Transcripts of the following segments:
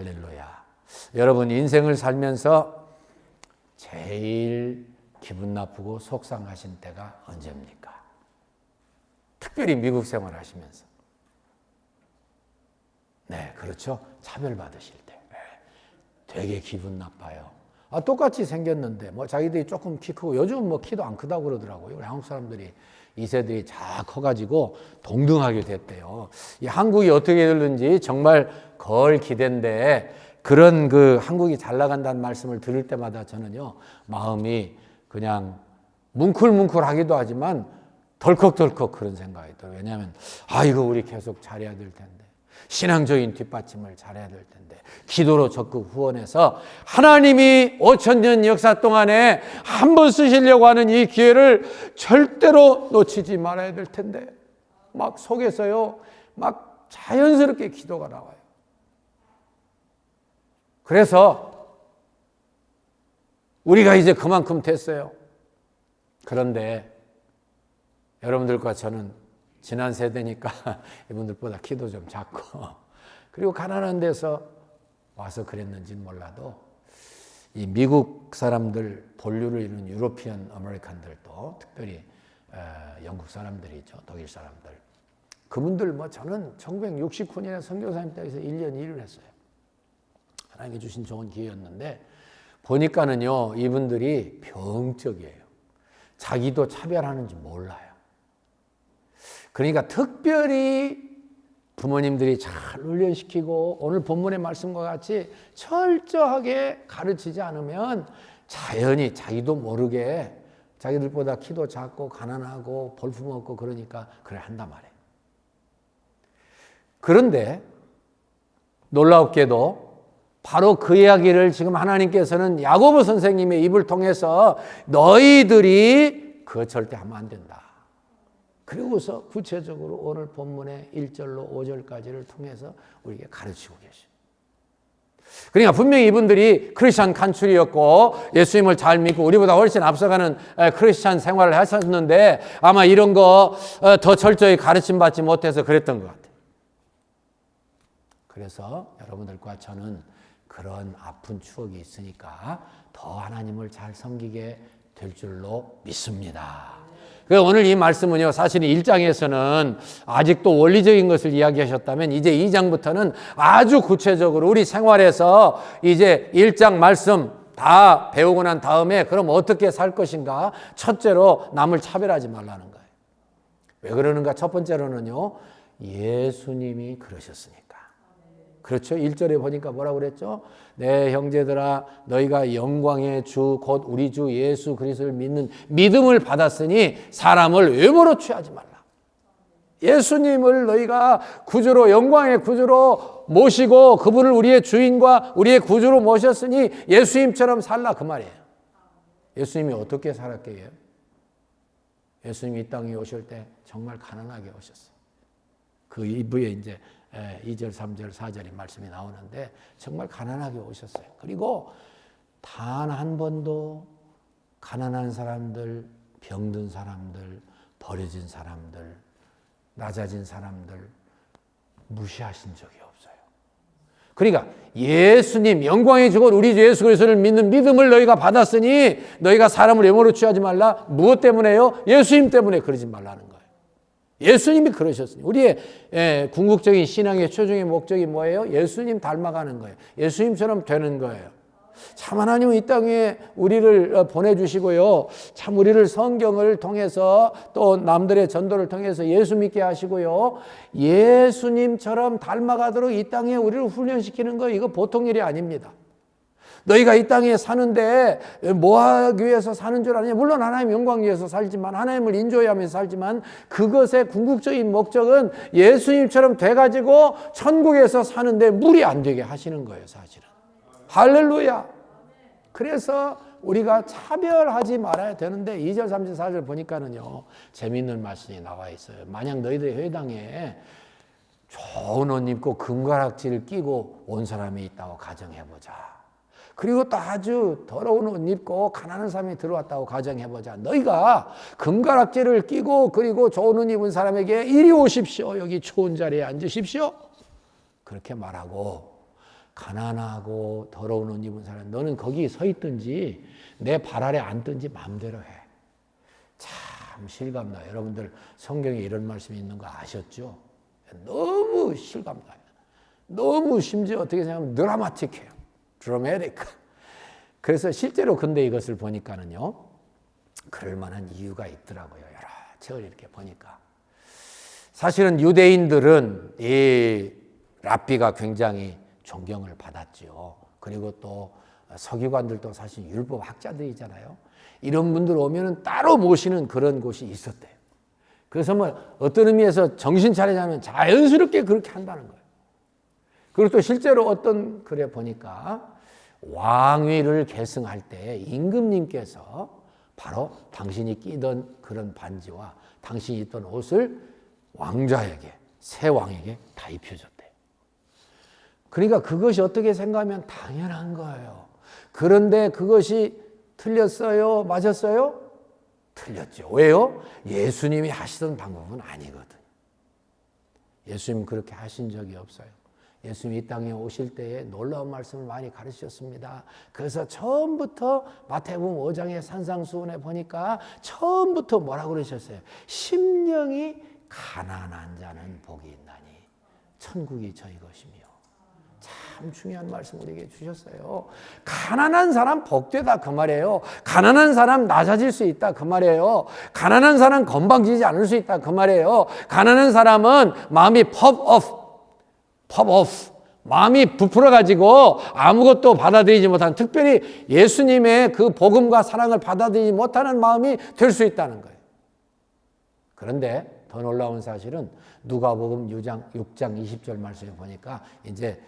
할렐루야. 여러분 인생을 살면서 제일 기분 나쁘고 속상하신 때가 언제입니까? 특별히 미국 생활 하시면서. 네, 그렇죠. 차별받으실 때. 되게 기분 나빠요. 똑같이 생겼는데, 자기들이 조금 키 크고, 요즘 키도 안 크다고 그러더라고요. 우리 한국 사람들이, 2세들이 다 커가지고 동등하게 됐대요. 이 한국이 어떻게 되는지 정말 걸 기대인데, 그런 한국이 잘 나간다는 말씀을 들을 때마다 저는요, 마음이 그냥 뭉클뭉클하기도 하지만 덜컥덜컥 그런 생각이 들어요. 왜냐하면, 이거 우리 계속 잘해야 될 텐데. 신앙적인 뒷받침을 잘해야 될 텐데 기도로 적극 후원해서 하나님이 5,000년 역사 동안에 한 번 쓰시려고 하는 이 기회를 절대로 놓치지 말아야 될 텐데 막 속에서요 막 자연스럽게 기도가 나와요. 그래서 우리가 이제 그만큼 됐어요. 그런데 여러분들과 저는 지난 세대니까 이분들보다 키도 좀 작고 그리고 가난한 데서 와서 그랬는지는 몰라도 이 미국 사람들 본류를 이루는 유로피언 아메리칸들도 특별히 영국 사람들이죠. 독일 사람들. 그분들 저는 1969년에 선교사님 댁에서 1년 일을 했어요. 하나님께 주신 좋은 기회였는데 보니까는요 이분들이 병적이에요. 자기도 차별하는지 몰라요. 그러니까 특별히 부모님들이 잘 훈련시키고 오늘 본문의 말씀과 같이 철저하게 가르치지 않으면 자연히 자기도 모르게 자기들보다 키도 작고 가난하고 볼품없고 그러니까 그래 한단 말이에요. 그런데 놀랍게도 바로 그 이야기를 지금 하나님께서는 야고보 선생님의 입을 통해서 너희들이 그거 절대 하면 안 된다. 그리고서 구체적으로 오늘 본문의 1절로 5절까지를 통해서 우리에게 가르치고 계십니다. 그러니까 분명히 이분들이 크리스찬 칸출이었고 예수님을 잘 믿고 우리보다 훨씬 앞서가는 크리스찬 생활을 하셨는데 아마 이런 거 더 철저히 가르침받지 못해서 그랬던 것 같아요. 그래서 여러분들과 저는 그런 아픈 추억이 있으니까 더 하나님을 잘 섬기게 될 줄로 믿습니다. 오늘 이 말씀은요, 사실은 1장에서는 아직도 원리적인 것을 이야기하셨다면 이제 2장부터는 아주 구체적으로 우리 생활에서 이제 1장 말씀 다 배우고 난 다음에 그럼 어떻게 살 것인가? 첫째로 남을 차별하지 말라는 거예요. 왜 그러는가? 첫 번째로는요, 예수님이 그러셨으니까. 그렇죠? 1절에 보니까 뭐라고 그랬죠? 내 형제들아 너희가 영광의 주 곧 우리 주 예수 그리스도를 믿는 믿음을 받았으니 사람을 외모로 취하지 말라. 예수님을 너희가 구주로 영광의 구주로 모시고 그분을 우리의 주인과 우리의 구주로 모셨으니 예수님처럼 살라 그 말이에요. 예수님이 어떻게 살았게요? 예수님이 이 땅에 오실 때 정말 가난하게 오셨어요. 그 이후에 이제 2절, 3절, 4절의 말씀이 나오는데 정말 가난하게 오셨어요. 그리고 단 한 번도 가난한 사람들, 병든 사람들, 버려진 사람들, 낮아진 사람들 무시하신 적이 없어요. 그러니까 예수님 영광의 주고 우리 주 예수 그리스도를 믿는 믿음을 너희가 받았으니 너희가 사람을 외모로 취하지 말라. 무엇 때문에요? 예수님 때문에 그러지 말라는 거예요. 예수님이 그러셨으니 우리의 궁극적인 신앙의 최종의 목적이 뭐예요? 예수님 닮아가는 거예요. 예수님처럼 되는 거예요. 참 하나님은 이 땅에 우리를 보내주시고요. 참 우리를 성경을 통해서 또 남들의 전도를 통해서 예수 믿게 하시고요. 예수님처럼 닮아가도록 이 땅에 우리를 훈련시키는 거 이거 보통 일이 아닙니다. 너희가 이 땅에 사는데 뭐 하기 위해서 사는 줄 아느냐? 물론 하나님 영광 위해서 살지만 하나님을 인조하면서 살지만 그것의 궁극적인 목적은 예수님처럼 돼가지고 천국에서 사는데 무리 안 되게 하시는 거예요, 사실은. 할렐루야. 그래서 우리가 차별하지 말아야 되는데 2절, 3절, 4절 보니까는요 재미있는 말씀이 나와 있어요. 만약 너희들 회당에 좋은 옷 입고 금가락지를 끼고 온 사람이 있다고 가정해보자. 그리고 또 아주 더러운 옷 입고 가난한 사람이 들어왔다고 가정해보자. 너희가 금가락지를 끼고 그리고 좋은 옷 입은 사람에게 이리 오십시오. 여기 좋은 자리에 앉으십시오. 그렇게 말하고 가난하고 더러운 옷 입은 사람, 너는 거기 서 있든지 내 발 아래 앉든지 마음대로 해. 참 실감나요. 여러분들 성경에 이런 말씀이 있는 거 아셨죠? 너무 실감나요. 너무 심지어 어떻게 생각하면 드라마틱해요. 드라마틱. 그래서 실제로 근데 이것을 보니까는요, 그럴 만한 이유가 있더라고요. 여러 책을 이렇게 보니까. 사실은 유대인들은 이 랍비가 굉장히 존경을 받았지요. 그리고 또 서기관들도 사실 율법 학자들이잖아요. 이런 분들 오면은 따로 모시는 그런 곳이 있었대요. 그래서 뭐 어떤 의미에서 정신 차리자면 자연스럽게 그렇게 한다는 거예요. 그리고 또 실제로 어떤 글에 보니까 왕위를 계승할 때 임금님께서 바로 당신이 끼던 그런 반지와 당신이 입던 옷을 왕자에게, 새 왕에게 다 입혀줬대요. 그러니까 그것이 어떻게 생각하면 당연한 거예요. 그런데 그것이 틀렸어요? 맞았어요? 틀렸죠. 왜요? 예수님이 하시던 방법은 아니거든. 예수님 그렇게 하신 적이 없어요. 예수님이 이 땅에 오실 때에 놀라운 말씀을 많이 가르치셨습니다. 그래서 처음부터 마태복음 5장의 산상수훈에 보니까 처음부터 뭐라고 그러셨어요? 심령이 가난한 자는 복이 있나니 천국이 저희 것이며. 참 중요한 말씀 우리에게 주셨어요. 가난한 사람 복되다 그 말이에요. 가난한 사람 낮아질 수 있다 그 말이에요. 가난한 사람 건방지지 않을 수 있다 그 말이에요. 가난한 사람은 마음이 마음이 부풀어가지고 아무것도 받아들이지 못하는, 특별히 예수님의 그 복음과 사랑을 받아들이지 못하는 마음이 될 수 있다는 거예요. 그런데 더 놀라운 사실은 누가복음 6장 20절 말씀에 보니까 이제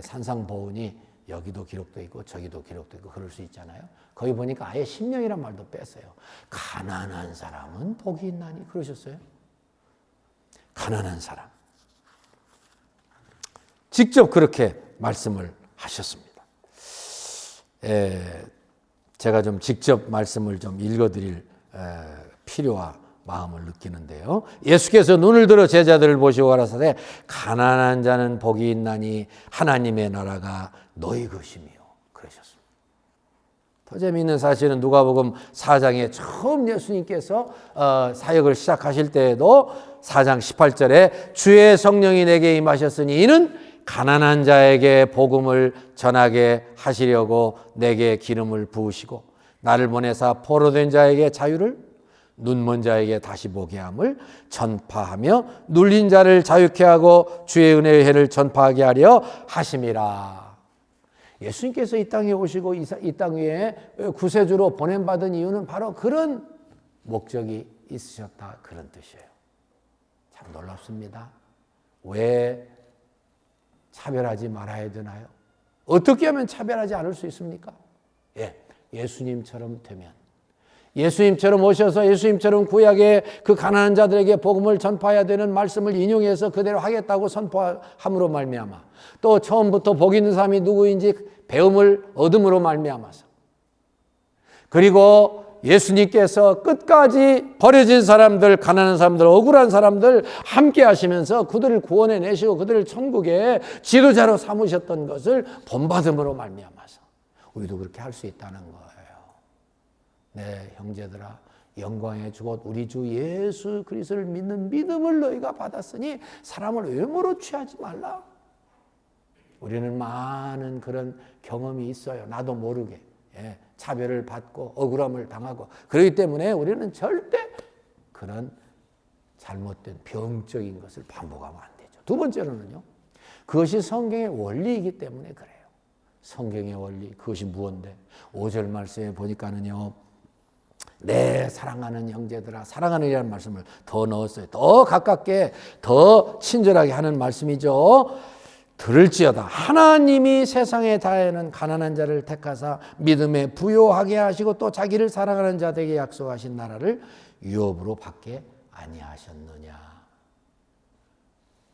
산상보훈이 여기도 기록되어 있고 저기도 기록되어 있고 그럴 수 있잖아요. 거기 보니까 아예 심령이란 말도 뺐어요. 가난한 사람은 복이 있나니 그러셨어요. 가난한 사람. 직접 그렇게 말씀을 하셨습니다. 제가 좀 직접 말씀을 좀 읽어드릴 필요와 마음을 느끼는데요. 예수께서 눈을 들어 제자들을 보시고 가라사대 가난한 자는 복이 있나니 하나님의 나라가 너희 것이며 그러셨습니다. 더 재미있는 사실은 누가복음 4장에 처음 예수님께서 사역을 시작하실 때에도 4장 18절에 주의 성령이 내게 임하셨으니 이는 가난한 자에게 복음을 전하게 하시려고 내게 기름을 부으시고 나를 보내사 포로된 자에게 자유를, 눈먼 자에게 다시 보게 함을 전파하며 눌린 자를 자유케 하고 주의 은혜의 해를 전파하게 하려 하심이라. 예수님께서 이 땅에 오시고 이 땅 위에 구세주로 보냄받은 이유는 바로 그런 목적이 있으셨다, 그런 뜻이에요. 참 놀랍습니다. 왜 차별하지 말아야 되나요? 어떻게 하면 차별하지 않을 수 있습니까? 예수님처럼 되면, 예수님처럼 오셔서 예수님처럼 구약의 그 가난한 자들에게 복음을 전파해야 되는 말씀을 인용해서 그대로 하겠다고 선포함으로 말미암아, 또 처음부터 복 있는 사람이 누구인지 배움을 얻음으로 말미암아서, 그리고 예수님께서 끝까지 버려진 사람들, 가난한 사람들, 억울한 사람들 함께 하시면서 그들을 구원해 내시고 그들을 천국의 지도자로 삼으셨던 것을 본받음으로 말미암아서 우리도 그렇게 할 수 있다는 거예요. 네, 형제들아, 영광의 주곧 우리 주 예수 그리스도를 믿는 믿음을 너희가 받았으니 사람을 외모로 취하지 말라. 우리는 많은 그런 경험이 있어요. 나도 모르게. 차별을 받고 억울함을 당하고, 그렇기 때문에 우리는 절대 그런 잘못된 병적인 것을 반복하면 안 되죠. 두 번째로는요, 그것이 성경의 원리이기 때문에 그래요. 성경의 원리, 그것이 무엇인데 5절 말씀에 보니까는요, 내 사랑하는 형제들아, 사랑하느라는 말씀을 더 넣었어요. 더 가깝게, 더 친절하게 하는 말씀이죠. 들을지어다 하나님이 세상에 다하는 가난한 자를 택하사 믿음에 부요하게 하시고 또 자기를 사랑하는 자들에게 약속하신 나라를 유업으로 받게 아니하셨느냐.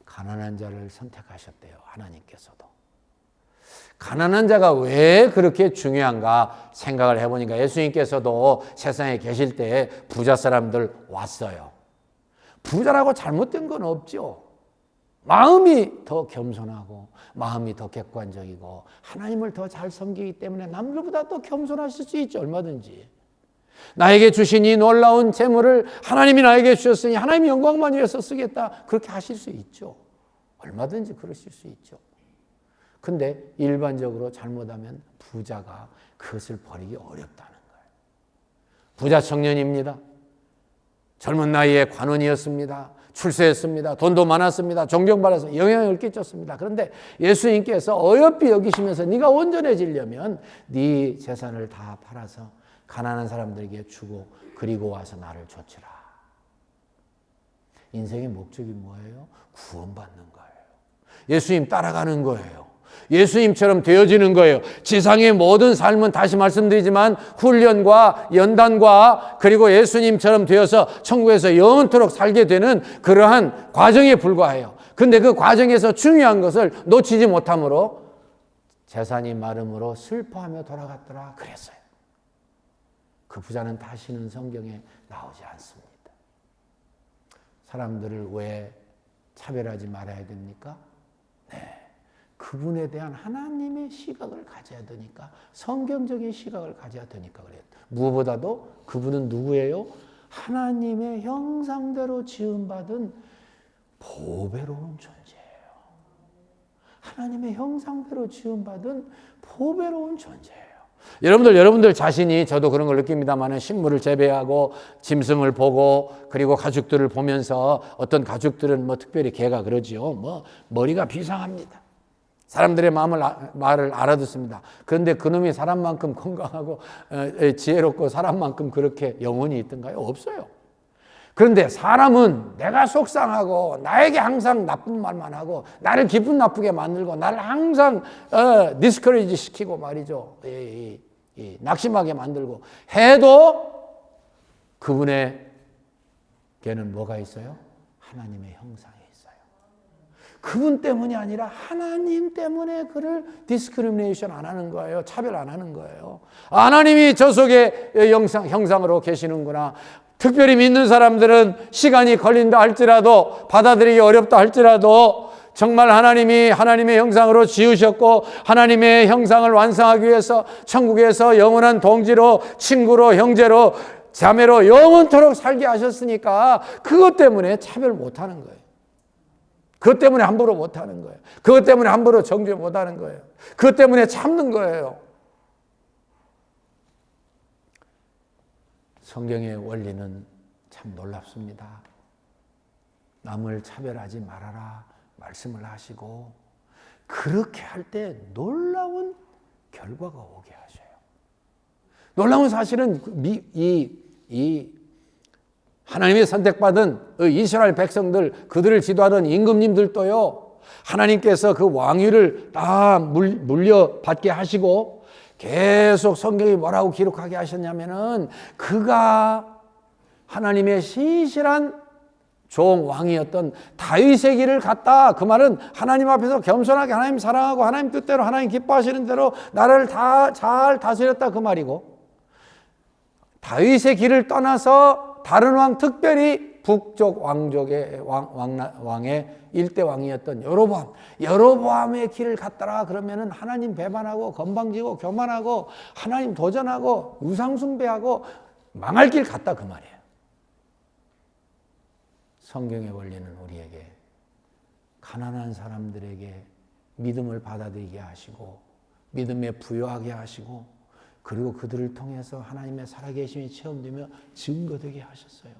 가난한 자를 선택하셨대요, 하나님께서도. 가난한 자가 왜 그렇게 중요한가 생각을 해보니까 예수님께서도 세상에 계실 때 부자 사람들 왔어요. 부자라고 잘못된 건 없죠. 마음이 더 겸손하고 마음이 더 객관적이고 하나님을 더 잘 섬기기 때문에 남들보다 더 겸손하실 수 있죠. 얼마든지. 나에게 주신 이 놀라운 재물을 하나님이 나에게 주셨으니 하나님의 영광만 위해서 쓰겠다. 그렇게 하실 수 있죠. 얼마든지 그러실 수 있죠. 근데 일반적으로 잘못하면 부자가 그것을 버리기 어렵다는 거예요. 부자 청년입니다. 젊은 나이에 관원이었습니다. 출세했습니다. 돈도 많았습니다. 존경받아서 영향을 끼쳤습니다. 그런데 예수님께서 어여삐 여기시면서 네가 온전해지려면 네 재산을 다 팔아서 가난한 사람들에게 주고 그리고 와서 나를 좇으라. 인생의 목적이 뭐예요? 구원받는 거예요. 예수님 따라가는 거예요. 예수님처럼 되어지는 거예요. 지상의 모든 삶은 다시 말씀드리지만 훈련과 연단과 그리고 예수님처럼 되어서 천국에서 영원토록 살게 되는 그러한 과정에 불과해요. 근데 그 과정에서 중요한 것을 놓치지 못함으로 재산이 마름으로 슬퍼하며 돌아갔더라 그랬어요. 그 부자는 다시는 성경에 나오지 않습니다. 사람들을 왜 차별하지 말아야 됩니까? 네. 그분에 대한 하나님의 시각을 가져야 되니까, 성경적인 시각을 가져야 되니까 그래요. 무엇보다도 그분은 누구예요? 하나님의 형상대로 지음받은 보배로운 존재예요. 하나님의 형상대로 지음받은 보배로운 존재예요. 여러분들 자신이, 저도 그런 걸 느낍니다만, 식물을 재배하고 짐승을 보고 그리고 가축들을 보면서, 어떤 가축들은 뭐 특별히 개가 그러지요. 뭐 머리가 비상합니다. 사람들의 말을 알아듣습니다. 그런데 그놈이 사람만큼 건강하고 지혜롭고 사람만큼 그렇게 영혼이 있던가요? 없어요. 그런데 사람은 내가 속상하고 나에게 항상 나쁜 말만 하고 나를 기분 나쁘게 만들고 나를 항상 디스커리지 시키고 말이죠. 낙심하게 만들고 해도 그분에게는 뭐가 있어요? 하나님의 형상이 있어요. 그분 때문이 아니라 하나님 때문에 그를 디스크리미네이션 안 하는 거예요. 차별 안 하는 거예요. 하나님이 저 속에 형상으로 계시는구나. 특별히 믿는 사람들은 시간이 걸린다 할지라도, 받아들이기 어렵다 할지라도, 정말 하나님이 하나님의 형상으로 지으셨고 하나님의 형상을 완성하기 위해서 천국에서 영원한 동지로, 친구로, 형제로, 자매로 영원토록 살게 하셨으니까 그것 때문에 차별 못하는 거예요. 그것 때문에 함부로 못하는 거예요. 그것 때문에 함부로 정죄 못하는 거예요. 그것 때문에 참는 거예요. 성경의 원리는 참 놀랍습니다. 남을 차별하지 말아라 말씀을 하시고, 그렇게 할 때 놀라운 결과가 오게 하셔요. 놀라운 사실은 이 하나님의 선택받은 이스라엘 백성들, 그들을 지도하던 임금님들도요, 하나님께서 그 왕위를 다 물려받게 하시고 계속 성경이 뭐라고 기록하게 하셨냐면은, 그가 하나님의 신실한 종 왕이었던 다윗의 길을 갔다. 그 말은 하나님 앞에서 겸손하게 하나님 사랑하고 하나님 뜻대로 하나님 기뻐하시는 대로 나를 다 잘 다스렸다 그 말이고, 다윗의 길을 떠나서 다른 왕, 특별히 북쪽 왕족의 왕의 일대 왕이었던 여로보암의 길을 갔더라 그러면은 하나님 배반하고 건방지고 교만하고 하나님 도전하고 우상숭배하고 망할 길 갔다 그 말이에요. 성경의 원리는 우리에게 가난한 사람들에게 믿음을 받아들이게 하시고 믿음에 부여하게 하시고, 그리고 그들을 통해서 하나님의 살아계심이 체험되며 증거되게 하셨어요.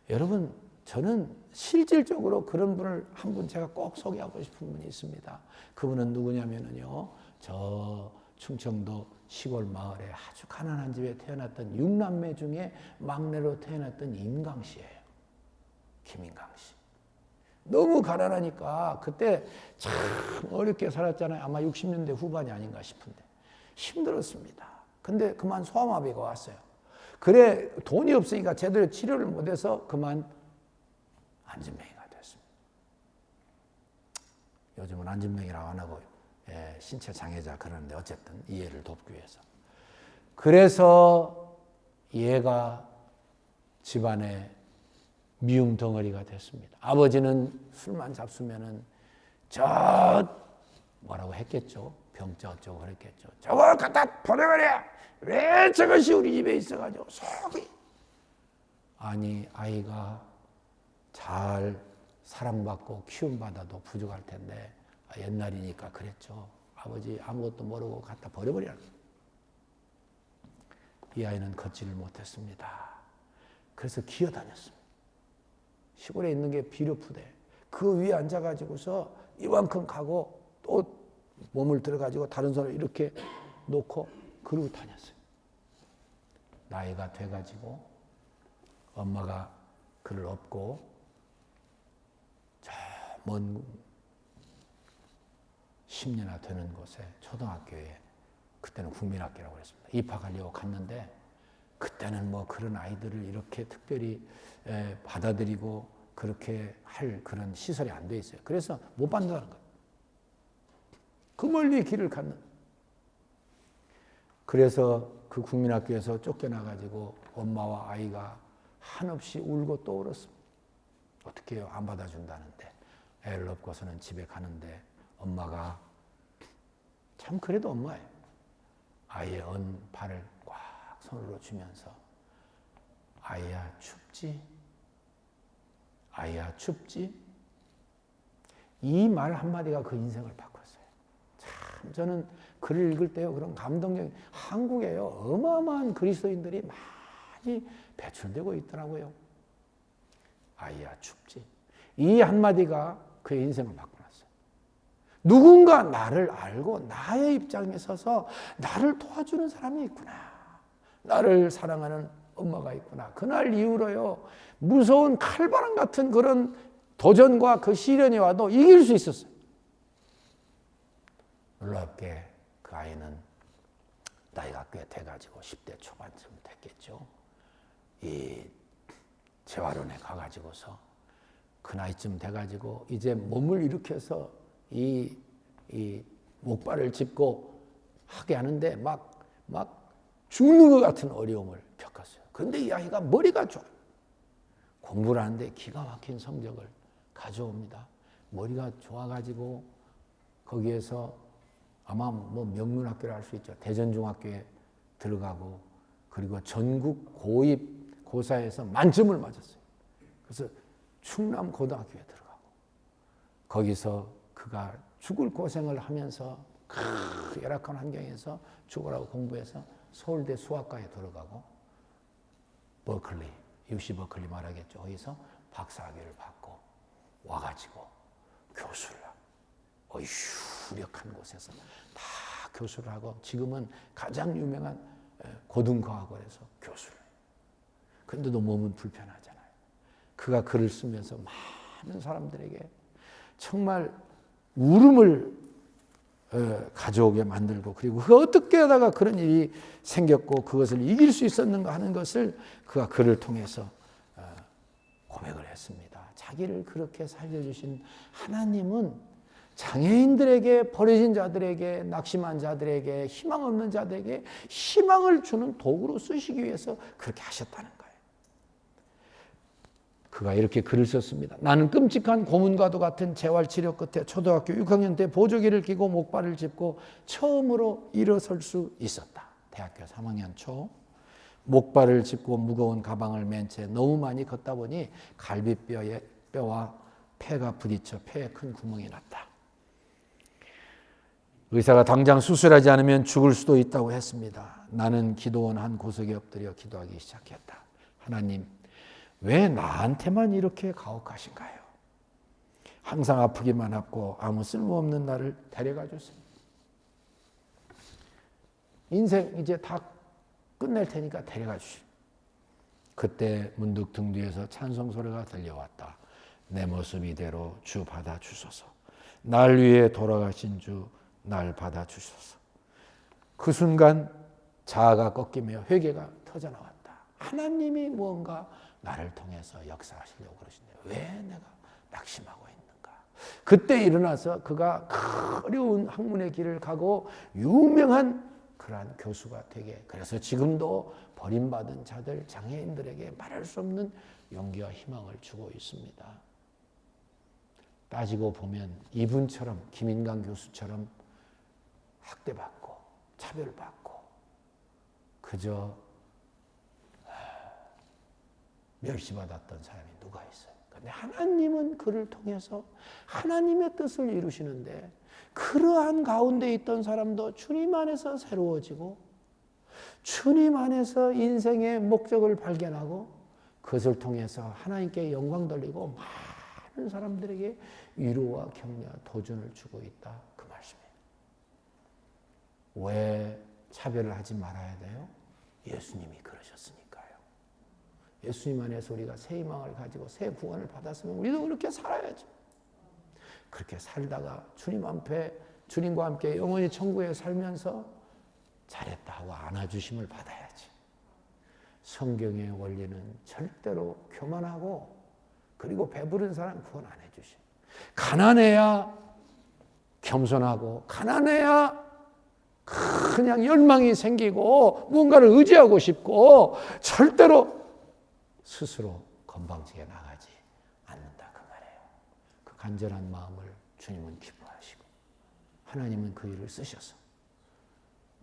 여러분, 저는 실질적으로 그런 분을 한 분 제가 꼭 소개하고 싶은 분이 있습니다. 그분은 누구냐면요, 저 충청도 시골 마을에 아주 가난한 집에 태어났던 6남매 중에 막내로 태어났던 임강 씨예요. 김인강 씨. 너무 가난하니까 그때 참 어렵게 살았잖아요. 아마 60년대 후반이 아닌가 싶은데 힘들었습니다. 근데 그만 소아마비가 왔어요. 그래 돈이 없으니까 제대로 치료를 못해서 그만 안진뱅이가 됐습니다. 요즘은 안진뱅이라고 안 하고 신체 장애자 그러는데 어쨌든 이해를 돕기 위해서. 그래서 얘가 집안에 미움 덩어리가 됐습니다. 아버지는 술만 잡수면은 저 뭐라고 했겠죠. 병자 어쩌고 그랬겠죠. 저걸 갖다 버려버려. 왜 저것이 우리 집에 있어가지고 속이. 아니 아이가 잘 사랑받고 키움받아도 부족할 텐데 옛날이니까 그랬죠. 아버지 아무것도 모르고 갖다 버려버려. 이 아이는 걷지를 못했습니다. 그래서 기어다녔습니다. 시골에 있는 게 비료푸대. 그 위에 앉아가지고서 이만큼 가고 또 몸을 들어가지고 다른 손을 이렇게 놓고 그러고 다녔어요. 나이가 돼가지고 엄마가 그를 업고 저 먼 10년이나 되는 곳에 초등학교에 그때는 국민학교라고 그랬습니다. 입학하려고 갔는데 그때는 뭐 그런 아이들을 이렇게 특별히 받아들이고 그렇게 할 그런 시설이 안 돼 있어요. 그래서 못 받는다는 거예요. 그 멀리 길을 갔는. 그래서 그 국민학교에서 쫓겨나가지고 엄마와 아이가 한없이 울고 또 울었습니다. 어떻게 해요? 안 받아준다는데. 애를 업고서는 집에 가는데 엄마가 참 그래도 엄마예요. 아이의 언 발을 꽉 손으로 주면서 아이야 춥지? 아이야 춥지? 이 말 한마디가 그 인생을 바꿨어요. 참 저는 글을 읽을 때요 그런 감동적인 한국에요 어마어마한 그리스도인들이 많이 배출되고 있더라고요. 아이야 춥지? 이 한마디가 그의 인생을 바꿔놨어요. 누군가 나를 알고 나의 입장에 서서 나를 도와주는 사람이 있구나. 나를 사랑하는 엄마가 있구나. 그날 이후로요 무서운 칼바람 같은 그런 도전과 그 시련이 와도 이길 수 있었어요. 놀랍게 그 아이는 나이가 꽤 돼가지고 10대 초반쯤 됐겠죠. 이 재활원에 가가지고서 그 나이쯤 돼가지고 이제 몸을 일으켜서 이 목발을 짚고 하게 하는데 막 죽는 것 같은 어려움을 겪었어요. 그런데 이 아이가 머리가 좋아요. 공부를 하는데 기가 막힌 성적을 가져옵니다. 머리가 좋아가지고 거기에서 아마 뭐 명문학교를 할 수 있죠. 대전중학교에 들어가고 그리고 전국 고입 고사에서 만점을 맞았어요. 그래서 충남고등학교에 들어가고 거기서 그가 죽을 고생을 하면서 열악한 환경에서 죽으라고 공부해서 서울대 수학과에 들어가고 버클리, UC 버클리 말하겠죠. 거기서 박사학위를 받고 와가지고 교수를 하고 유력한 곳에서 다 교수를 하고 지금은 가장 유명한 고등과학원에서 교수를 해요. 그런데도 몸은 불편하잖아요. 그가 글을 쓰면서 많은 사람들에게 정말 울음을 가져오게 만들고 그리고 그가 어떻게 하다가 그런 일이 생겼고 그것을 이길 수 있었는가 하는 것을 그가 글을 통해서 고백을 했습니다. 자기를 그렇게 살려주신 하나님은 장애인들에게 버려진 자들에게 낙심한 자들에게 희망 없는 자들에게 희망을 주는 도구로 쓰시기 위해서 그렇게 하셨다는 거예요. 그가 이렇게 글을 썼습니다. 나는 끔찍한 고문과도 같은 재활치료 끝에 초등학교 6학년 때 보조기를 끼고 목발을 짚고 처음으로 일어설 수 있었다. 대학교 3학년 초 목발을 짚고 무거운 가방을 맨 채 너무 많이 걷다 보니 갈비뼈와 폐가 부딪혀 폐에 큰 구멍이 났다. 의사가 당장 수술하지 않으면 죽을 수도 있다고 했습니다. 나는 기도원 한 구석에 엎드려 기도하기 시작했다. 하나님, 왜 나한테만 이렇게 가혹하신가요? 항상 아프기만 하고 아무 쓸모없는 나를 데려가 주세요. 인생 이제 다 끝낼 테니까 데려가 주시오. 그때 문득 등 뒤에서 찬송 소리가 들려왔다. 내 모습 이대로 주 받아 주소서. 날 위해 돌아가신 주 날 받아 주소서. 그 순간 자아가 꺾이며 회개가 터져 나왔다. 하나님이 무언가 나를 통해서 역사하시려고 그러시네요. 왜 내가 낙심하고 있는가? 그때 일어나서 그가 어려운 학문의 길을 가고 유명한 그러한 교수가 되게, 그래서 지금도 버림받은 자들, 장애인들에게 말할 수 없는 용기와 희망을 주고 있습니다. 따지고 보면 이분처럼, 김인강 교수처럼 학대받고 차별받고 그저 멸시받았던 사람이 누가 있어요? 그런데 하나님은 그를 통해서 하나님의 뜻을 이루시는데, 그러한 가운데 있던 사람도 주님 안에서 새로워지고 주님 안에서 인생의 목적을 발견하고 그것을 통해서 하나님께 영광 돌리고 많은 사람들에게 위로와 격려와 도전을 주고 있다, 그 말씀이에요. 왜 차별을 하지 말아야 돼요? 예수님이 그러셨으니까요. 예수님 안에서 우리가 새 희망을 가지고 새 구원을 받았으면 우리도 그렇게 살아야죠. 그렇게 살다가 주님 앞에, 주님과 함께 영원히 천국에 살면서 잘했다 하고 안아주심을 받아야지. 성경의 원리는 절대로 교만하고 그리고 배부른 사람 구원 안 해주시. 가난해야 겸손하고, 가난해야 그냥 열망이 생기고 무언가를 의지하고 싶고, 절대로 스스로 건방지게 나가지 않는다, 그 말이에요. 그 간절한 마음을 주님은 기뻐하시고 하나님은 그 일을 쓰셔서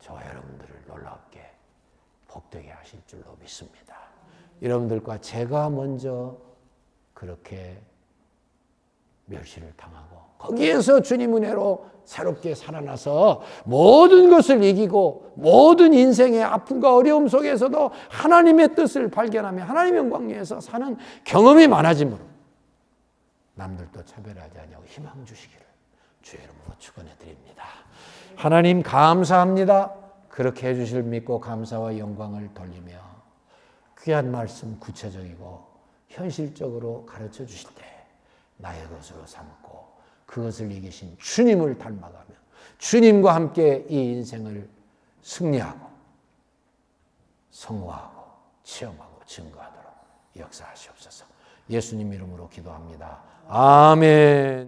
저와 여러분들을 놀랍게 복되게 하실 줄로 믿습니다. 여러분들과 제가 먼저 그렇게 멸시를 당하고 거기에서 주님 은혜로 새롭게 살아나서 모든 것을 이기고 모든 인생의 아픔과 어려움 속에서도 하나님의 뜻을 발견하며 하나님의 영광 위에서 사는 경험이 많아지므로 남들도 차별하지 않냐고 희망 주시기를 주의 이름으로 축원해 드립니다. 하나님 감사합니다. 그렇게 해주실 믿고 감사와 영광을 돌리며 귀한 말씀 구체적이고 현실적으로 가르쳐 주실 때 나의 것으로 삼고 그것을 이기신 주님을 닮아가며 주님과 함께 이 인생을 승리하고 성화하고 체험하고 증거하도록 역사하시옵소서. 예수님 이름으로 기도합니다. 아멘.